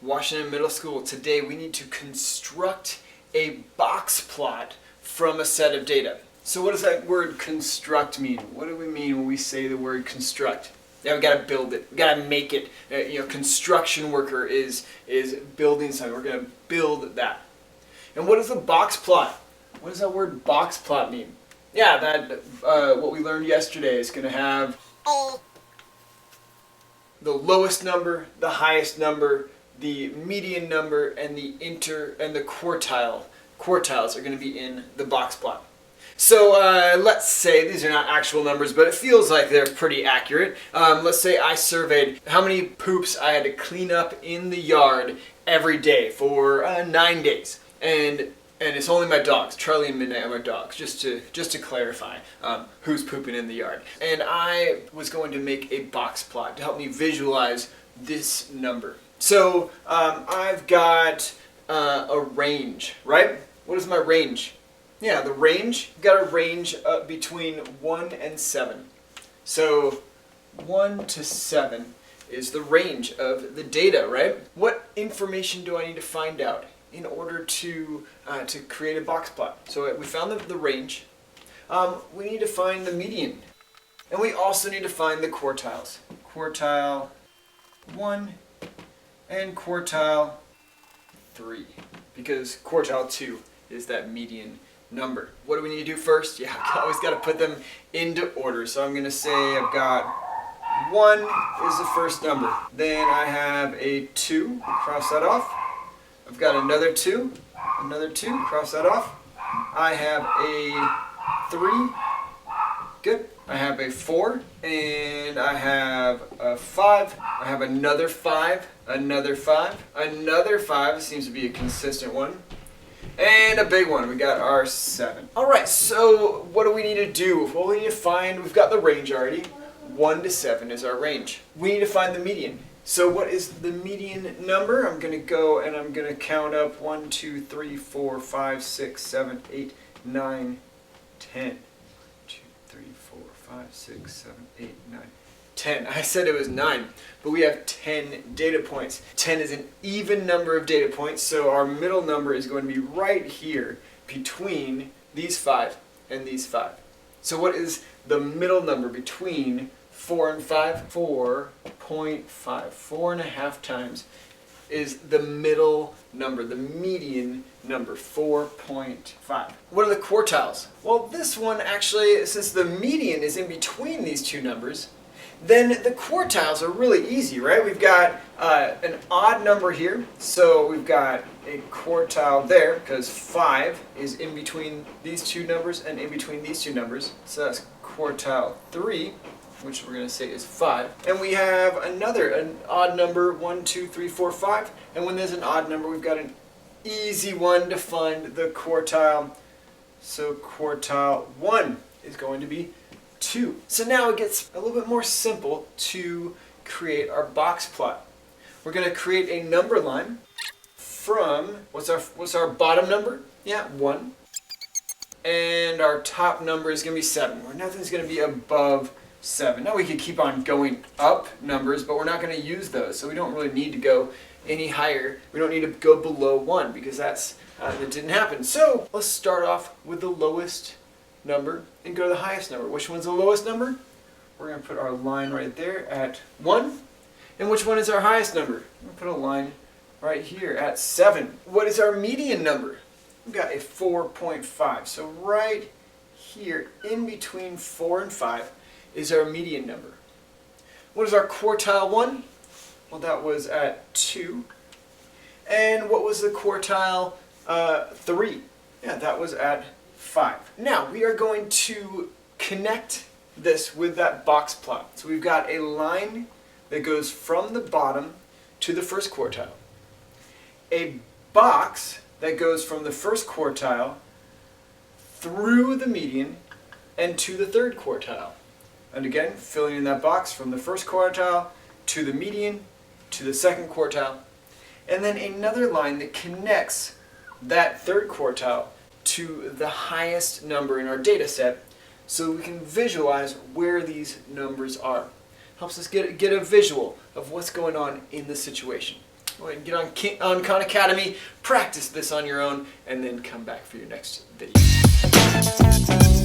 Washington Middle School. Today we need to construct a box plot from a set of data. So what does that word construct mean? What do we mean when we say the word construct? Yeah, we gotta build it. We gotta make it. Construction worker is building something. We're gonna build that. And what is a box plot? What does that word box plot mean? Yeah, that what we learned yesterday is gonna have the lowest number, the highest number, the median number, and the quartile. Quartiles are going to be in the box plot. So let's say these are not actual numbers, but it feels like they're pretty accurate. Let's say I surveyed how many poops I had to clean up in the yard every day for 9 days, and it's only my dogs. Charlie and Midnight are my dogs, just to clarify who's pooping in the yard. And I was going to make a box plot to help me visualize this number. So I've got a range, right? What is my range? Yeah, the range, I've got a range between 1 and 7. So 1 to 7 is the range of the data, right? What information do I need to find out in order to create a box plot? So we found the range. We need to find the median. And we also need to find the quartiles. Quartile 1 and quartile 3. Because quartile 2 is that median number. What do we need to do first? Yeah, I've always got to put them into order. So I'm going to say I've got 1 is the first number. Then I have a 2, cross that off. I've got another 2, cross that off. I have a 3, good. I have a 4, and I have a 5. I have another 5, another 5, another 5, seems to be a consistent one. And a big one, we got our 7. Alright, so what do we need to do? Well, we need to find, we've got the range already. 1 to 7 is our range. We need to find the median. So what is the median number? I'm going to go and I'm going to count up 1, 2, 3, 4, 5, 6, 7, 8, 9, 10. 2, 3, 4, 5, 6, 7, 8, 9, 10. I said it was 9, but we have 10 data points. 10 is an even number of data points, so our middle number is going to be right here between these 5 and these 5. So what is the middle number between 4 and 5? 4.5. 4.5 times is the middle number, the median number, 4.5. What are the quartiles? Well, this one actually, since the median is in between these two numbers, then the quartiles are really easy, right? We've got an odd number here, so we've got a quartile there, because 5 is in between these two numbers and in between these two numbers. So that's quartile 3, which we're going to say is 5. And we have an odd number, 1, 2, 3, 4, 5. And when there's an odd number, we've got an easy one to find the quartile. So quartile 1 is going to be 2. So now it gets a little bit more simple to create our box plot. We're going to create a number line from, what's our bottom number? Yeah, 1. And our top number is going to be 7, where nothing's going to be above 7. Now we could keep on going up numbers, but we're not going to use those, so we don't really need to go any higher. We don't need to go below 1 because that didn't happen. So let's start off with the lowest number and go to the highest number. Which one's the lowest number? We're going to put our line right there at 1. And which one is our highest number? We're going to put a line right here at 7. What is our median number? We've got a 4.5. So right here in between 4 and 5 is our median number. What is our quartile 1? Well, that was at 2. And what was the quartile 3? Yeah, that was at 5. Now, we are going to connect this with that box plot. So we've got a line that goes from the bottom to the first quartile. A box that goes from the first quartile through the median and to the third quartile. And again, filling in that box from the first quartile to the median to the second quartile. And then another line that connects that third quartile to the highest number in our data set so we can visualize where these numbers are. Helps us get a visual of what's going on in the situation. Go ahead and get on Khan Academy, practice this on your own, and then come back for your next video.